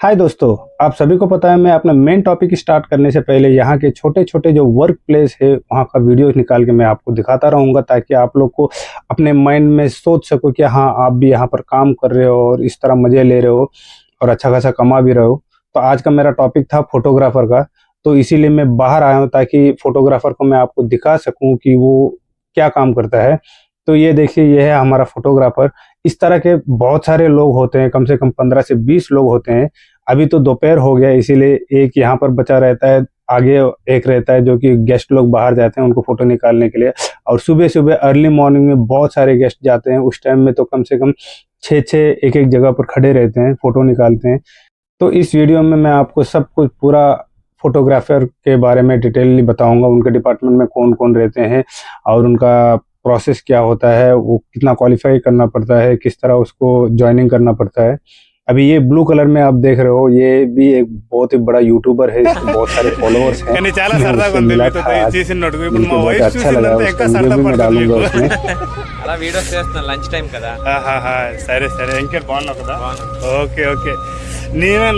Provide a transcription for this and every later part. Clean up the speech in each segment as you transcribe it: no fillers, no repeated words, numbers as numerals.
हाय दोस्तों। आप सभी को पता है मैं अपना मेन टॉपिक स्टार्ट करने से पहले यहाँ के छोटे छोटे जो वर्क प्लेस है वहाँ का वीडियो निकाल के मैं आपको दिखाता रहूँगा, ताकि आप लोग को अपने माइंड में सोच सको कि हाँ आप भी यहाँ पर काम कर रहे हो और इस तरह मज़े ले रहे हो और अच्छा खासा कमा भी रहे हो। तो आज का मेरा टॉपिक था फोटोग्राफर का। तो इसीलिए मैं बाहर आया हूँ ताकि फोटोग्राफर को मैं आपको दिखा सकूँ कि वो क्या काम करता है। तो ये देखिए, ये है हमारा फोटोग्राफर। इस तरह के बहुत सारे लोग होते हैं, कम से कम 15 से 20 लोग होते हैं। अभी तो दोपहर हो गया, इसीलिए एक यहाँ पर बचा रहता है। आगे एक रहता है जो कि गेस्ट लोग बाहर जाते हैं उनको फोटो निकालने के लिए। और सुबह सुबह अर्ली मॉर्निंग में बहुत सारे गेस्ट जाते हैं, उस टाइम में तो कम से कम छः छः एक एक जगह पर खड़े रहते हैं, फोटो निकालते हैं। तो इस वीडियो में मैं आपको सब कुछ पूरा फोटोग्राफर के बारे में डिटेलली बताऊंगा, उनके डिपार्टमेंट में कौन कौन रहते हैं और उनका प्रोसेस क्या होता है, वो कितना क्वालिफाई करना पड़ता है, किस तरह उसको ज्वाइनिंग करना पड़ता है। अभी ये ब्लू कलर में आप देख रहे हो, ये भी एक बहुत ही बड़ा यूट्यूबर है, इसके बहुत सारे फॉलोअर्स हैं। కానీ చాలా मैं సరదాగా उससे ఉంది मिला మీతో था आज, చేసినట్టు ఇప్పుడు मिलके మా बहुत వైఫ్ अच्छा लगा। చూసిందంటే उसका ఇంకా वीडियो సరదా भी मैं పడుతుంది डालूंगा మీకు उसमें। అలా వీడియోస్ చేస్తున్నాను లంచ్ టైం కదా. ఆహాహా, సరే సరే ఇంకేం బాగున్నావు కదా. బాగున్నాను. Okay okay.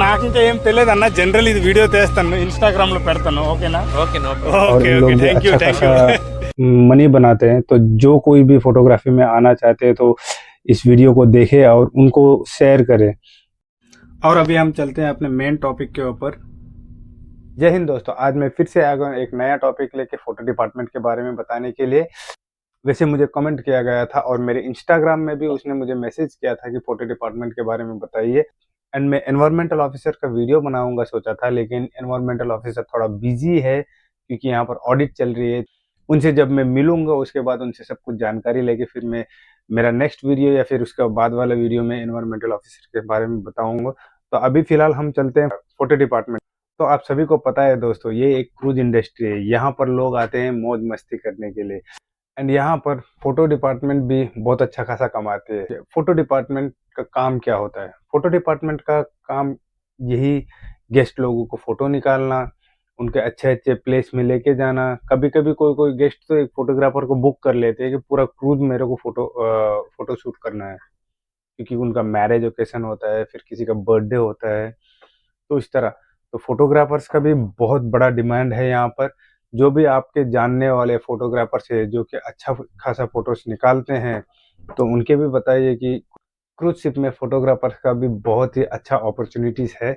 నాకు ఇంకా ఏం తెలియదు అన్న, జనరల్ ఇది వీడియో తీస్తాను, ఇన్స్టాగ్రామ్ లో పెడతాను, ఓకేనా? Okay no problem. और ఓకే इन ఓకే, लोग भी థ్యాంక్ యూ अच्छा థ్యాంక్ యూ. खासा मनी बनाते हैं। तो जो कोई भी फोटोग्राफी में आना चाहते हैं तो इस वीडियो को देखे और उनको शेयर करें। और अभी हम चलते हैं अपने मेन टॉपिक के ऊपर। जय हिंद दोस्तों, आज मैं फिर से आ गया हूं एक नया टॉपिक लेके फोटो डिपार्टमेंट के बारे में बताने के लिए। वैसे मुझे कमेंट किया गया था और मेरे इंस्टाग्राम में भी उसने मुझे मैसेज किया था कि फोटो डिपार्टमेंट के बारे में बताइए। एंड मैं एनवायरमेंटल ऑफिसर का वीडियो बनाऊंगा सोचा था, लेकिन एनवायरमेंटल ऑफिसर थोड़ा बिजी है क्योंकि यहाँ पर ऑडिट चल रही है। उनसे जब मैं मिलूंगा उसके बाद उनसे सब कुछ जानकारी लेके फिर मैं मेरा नेक्स्ट वीडियो या फिर उसके बाद वाला वीडियो में एनवायरमेंटल ऑफिसर के बारे में बताऊंगा। तो अभी फिलहाल हम चलते हैं फोटो डिपार्टमेंट। तो आप सभी को पता है दोस्तों, ये एक क्रूज इंडस्ट्री है, यहाँ पर लोग आते हैं मौज मस्ती करने के लिए। एंड यहाँ पर फोटो डिपार्टमेंट भी बहुत अच्छा खासा कमाते हैं। फोटो डिपार्टमेंट का काम क्या होता है? फोटो डिपार्टमेंट का काम यही गेस्ट लोगों को फोटो निकालना, उनके अच्छे अच्छे प्लेस में लेके जाना। कभी कभी कोई कोई गेस्ट तो एक फोटोग्राफर को बुक कर लेते हैं कि पूरा क्रूज मेरे को फोटो शूट करना है, क्योंकि उनका मैरिज ओकेशन होता है, फिर किसी का बर्थडे होता है। तो इस तरह तो फोटोग्राफर्स का भी बहुत बड़ा डिमांड है यहाँ पर। जो भी आपके जानने वाले फोटोग्राफर्स है जो कि अच्छा खासा फोटोज निकालते हैं, तो उनके भी बताइए कि क्रूज शिप में फोटोग्राफर्स का भी बहुत ही अच्छा अपॉर्चुनिटीज है।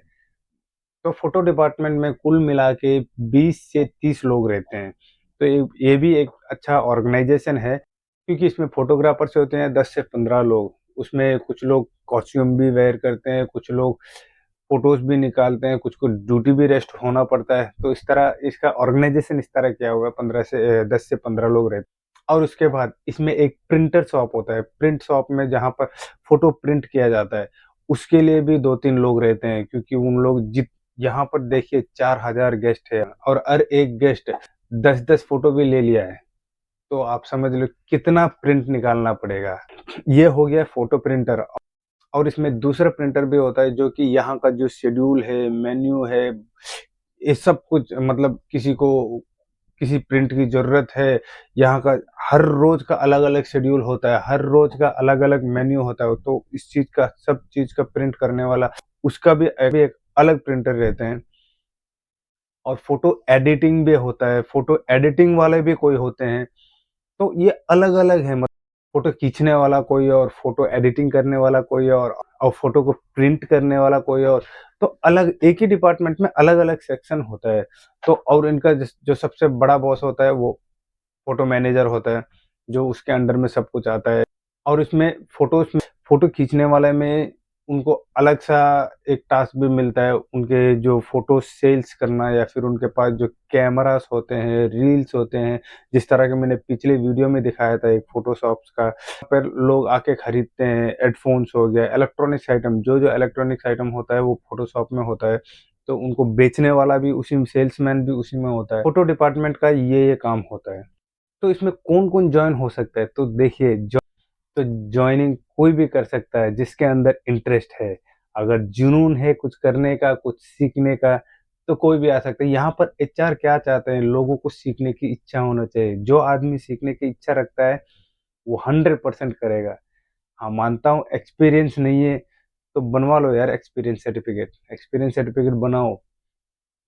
तो फोटो डिपार्टमेंट में कुल मिला के 20 से 30 लोग रहते हैं। तो ये भी एक अच्छा ऑर्गेनाइजेशन है, क्योंकि इसमें फोटोग्राफर्स होते हैं 10 से 15 लोग। उसमें कुछ लोग कॉस्ट्यूम भी वेयर करते हैं, कुछ लोग फोटोज भी निकालते हैं, कुछ को ड्यूटी भी रेस्ट होना पड़ता है। तो इस तरह इसका ऑर्गेनाइजेशन इस तरह किया हुआ है। 10 से 15 लोग रहते हैं। और उसके बाद इसमें एक प्रिंटर शॉप होता है, प्रिंट शॉप में जहाँ पर फोटो प्रिंट किया जाता है, उसके लिए भी 2-3 लोग रहते हैं। क्योंकि उन लोग जित यहाँ पर देखिए 4,000 गेस्ट है और हर एक गेस्ट 10-10 फोटो भी ले लिया है। तो आप समझ लो कितना प्रिंट निकालना पड़ेगा। ये हो गया फोटो प्रिंटर। और इसमें दूसरा प्रिंटर भी होता है जो कि यहाँ का जो शेड्यूल है, मेन्यू है, ये सब कुछ, मतलब किसी को किसी प्रिंट की जरूरत है, यहाँ का हर रोज का अलग अलग शेड्यूल होता है, हर रोज का अलग अलग मेन्यू होता है। तो इस चीज का, सब चीज का प्रिंट करने वाला, उसका भी अभी एक अलग प्रिंटर रहते हैं। और फोटो एडिटिंग भी होता है, फोटो एडिटिंग वाले भी कोई होते हैं। तो ये अलग अलग है, मतलब फोटो खींचने वाला कोई और, फोटो एडिटिंग करने वाला कोई और फोटो को प्रिंट करने वाला कोई और। तो अलग एक ही डिपार्टमेंट में अलग अलग सेक्शन होता है। तो और इनका जो सबसे बड़ा बॉस होता है वो फोटो मैनेजर होता है, जो उसके अंडर में सब कुछ आता है। और इसमें फोटो खींचने वाले में उनको अलग सा एक टास्क भी मिलता है, उनके जो फोटो सेल्स करना, या फिर उनके पास जो कैमरास होते हैं, रील्स होते हैं। जिस तरह के मैंने पिछले वीडियो में दिखाया था एक फोटोशॉप्स का, पर लोग आके खरीदते हैं। हेडफोन्स हो गया, इलेक्ट्रॉनिक्स आइटम, जो जो इलेक्ट्रॉनिक्स आइटम होता है वो फोटोशॉप में होता है। तो उनको बेचने वाला भी उसी में, सेल्समैन भी उसी में होता है। फोटो डिपार्टमेंट का ये काम होता है। तो इसमें कौन कौन ज्वाइन हो सकता है? तो देखिए, तो ज्वाइनिंग कोई भी कर सकता है जिसके अंदर इंटरेस्ट है। अगर जुनून है कुछ करने का, कुछ सीखने का, तो कोई भी आ सकता है। यहाँ पर एचआर क्या चाहते हैं, लोगों को सीखने की इच्छा होना चाहिए। जो आदमी सीखने की इच्छा रखता है वो 100% करेगा। हाँ, मानता हूँ एक्सपीरियंस नहीं है, तो बनवा लो यार एक्सपीरियंस सर्टिफिकेट बनाओ,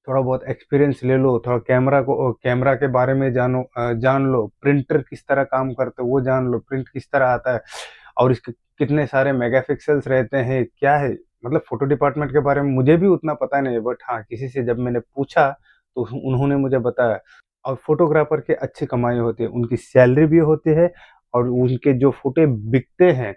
थोड़ा बहुत एक्सपीरियंस ले लो, थोड़ा कैमरा के बारे में जान लो, प्रिंटर किस तरह काम करता है वो जान लो, प्रिंट किस तरह आता है और इसके कितने सारे मेगापिक्सल्स रहते हैं, क्या है। मतलब फोटो डिपार्टमेंट के बारे में मुझे भी उतना पता नहीं है, बट हाँ किसी से जब मैंने पूछा तो उन्होंने मुझे बताया। और फोटोग्राफर की अच्छी कमाई होती है, उनकी सैलरी भी होती है और उनके जो फोटो बिकते हैं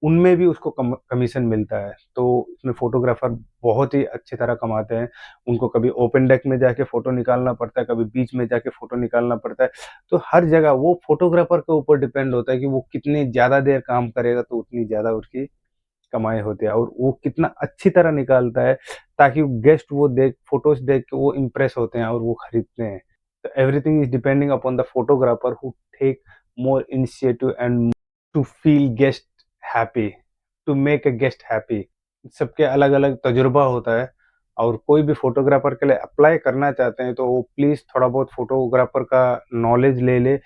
उनमें भी उसको कमीशन मिलता है। तो इसमें फोटोग्राफर बहुत ही अच्छी तरह कमाते हैं। उनको कभी ओपन डेक में जाके फोटो निकालना पड़ता है, कभी बीच में जाके फोटो निकालना पड़ता है। तो हर जगह वो फोटोग्राफर के ऊपर डिपेंड होता है कि वो कितनी ज़्यादा देर काम करेगा तो उतनी ज़्यादा उसकी कमाई होती है और वो कितना अच्छी तरह निकालता है ताकि गेस्ट वो देख फोटोज देख के वो इम्प्रेस होते हैं और वो खरीदते हैं। तो everything is depending upon the photographer who take more initiative and to feel guest happy, to make a guest happy. सबके अलग अलग तजुर्बा होता है और कोई भी फोटोग्राफर के लिए अप्लाई करना चाहते हैं तो वो प्लीज़ थोड़ा बहुत फोटोग्राफर का नॉलेज ले ले,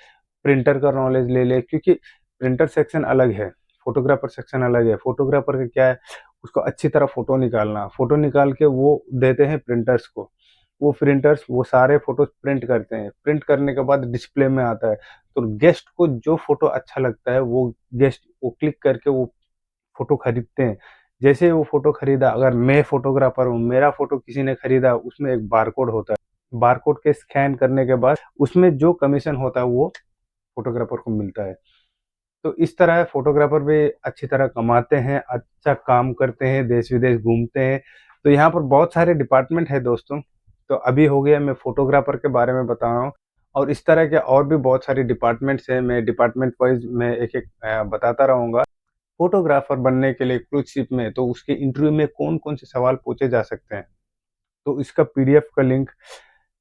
प्रिंटर का नॉलेज ले ले, क्योंकि प्रिंटर सेक्शन अलग है, फोटोग्राफर सेक्शन अलग है। फोटोग्राफर का क्या है, उसको अच्छी तरह फोटो निकालना, फोटो निकाल के वो देते हैं प्रिंटर्स को, वो प्रिंटर्स वो सारे फोटो प्रिंट करते हैं, प्रिंट करने के बाद डिस्प्ले में आता है। तो गेस्ट को जो फोटो अच्छा लगता है वो गेस्ट वो क्लिक करके वो फोटो खरीदते हैं। जैसे वो फोटो खरीदा, अगर मैं फोटोग्राफर हूँ, मेरा फोटो किसी ने खरीदा, उसमें एक बारकोड होता है, बारकोड के स्कैन करने के बाद उसमें जो कमीशन होता है वो फोटोग्राफर को मिलता है। तो इस तरह फोटोग्राफर भी अच्छी तरह कमाते हैं, अच्छा काम करते हैं, देश विदेश घूमते हैं। तो यहाँ पर बहुत सारे डिपार्टमेंट है दोस्तों। तो अभी हो गया मैं फोटोग्राफर के बारे में बता रहा हूँ और इस तरह के और भी बहुत सारे डिपार्टमेंट्स हैं, मैं डिपार्टमेंट वाइज मैं एक एक बताता रहूँगा। फोटोग्राफर बनने के लिए क्रूज शिप में तो उसके इंटरव्यू में कौन कौन से सवाल पूछे जा सकते हैं, तो इसका पीडीएफ का लिंक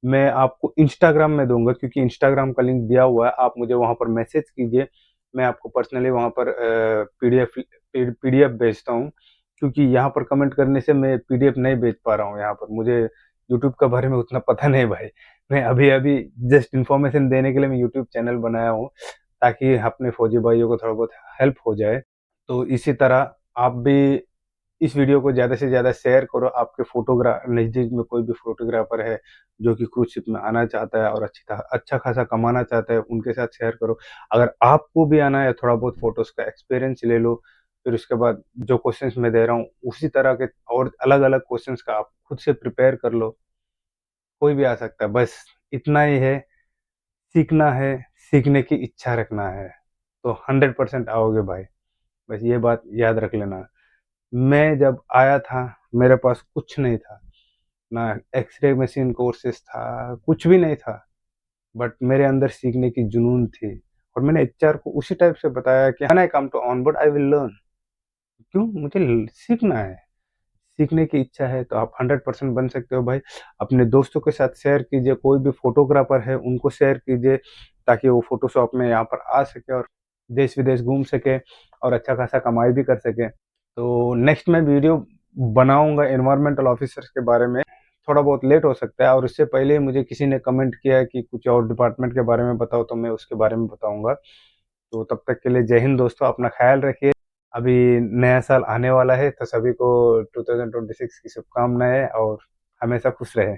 मैं आपको इंस्टाग्राम में दूंगा, क्योंकि इंस्टाग्राम का लिंक दिया हुआ है, आप मुझे वहां पर मैसेज कीजिए, मैं आपको पर्सनली वहां पर पीडीएफ पीडीएफ भेजता हूँ। क्योंकि यहाँ पर कमेंट करने से मैं पीडीएफ नहीं भेज पा रहा हूँ, यहाँ पर मुझे यूट्यूब के बारे में उतना पता नहीं भाई। मैं अभी अभी जस्ट इन्फॉर्मेशन देने के लिए मैं यूट्यूब चैनल बनाया हूँ ताकि अपने फौजी भाइयों को थोड़ा बहुत हेल्प हो जाए। तो इसी तरह आप भी इस वीडियो को ज़्यादा से ज़्यादा शेयर करो, आपके नज़दीक में कोई भी फोटोग्राफर है जो कि क्रूज शिप में आना चाहता है और अच्छा खासा कमाना चाहता है, उनके साथ शेयर करो। अगर आपको भी आना है थोड़ा बहुत फोटोज का एक्सपीरियंस ले लो, फिर उसके बाद जो क्वेश्चंस मैं दे रहा हूँ उसी तरह के और अलग अलग क्वेश्चंस का आप खुद से प्रिपेयर कर लो। कोई भी आ सकता है, बस इतना ही है, सीखना है, सीखने की इच्छा रखना है तो 100% आओगे भाई। बस ये बात याद रख लेना। मैं जब आया था मेरे पास कुछ नहीं था, ना एक्सरे मशीन कोर्सेस था, कुछ भी नहीं था, बट मेरे अंदर सीखने की जुनून थी और मैंने एचआर को उसी टाइप से बताया कि when I come to on board I will learn. क्यों, मुझे सीखना है, सीखने की इच्छा है तो आप 100% बन सकते हो भाई। अपने दोस्तों के साथ शेयर कीजिए, कोई भी फोटोग्राफर है उनको शेयर कीजिए ताकि वो फोटोशॉप में यहाँ पर आ सके और देश विदेश घूम सके और अच्छा खासा कमाई भी कर सके। तो नेक्स्ट मैं वीडियो बनाऊंगा एनवायरमेंटल ऑफिसर्स के बारे में, थोड़ा बहुत लेट हो सकता है और उससे पहले ही मुझे किसी ने कमेंट किया है कि कुछ और डिपार्टमेंट के बारे में बताओ, तो मैं उसके बारे में बताऊंगा। तो तब तक के लिए जय हिंद दोस्तों, अपना ख्याल रखिए। अभी नया साल आने वाला है तो सभी को 2026 की शुभकामनाएं और हमेशा खुश रहे।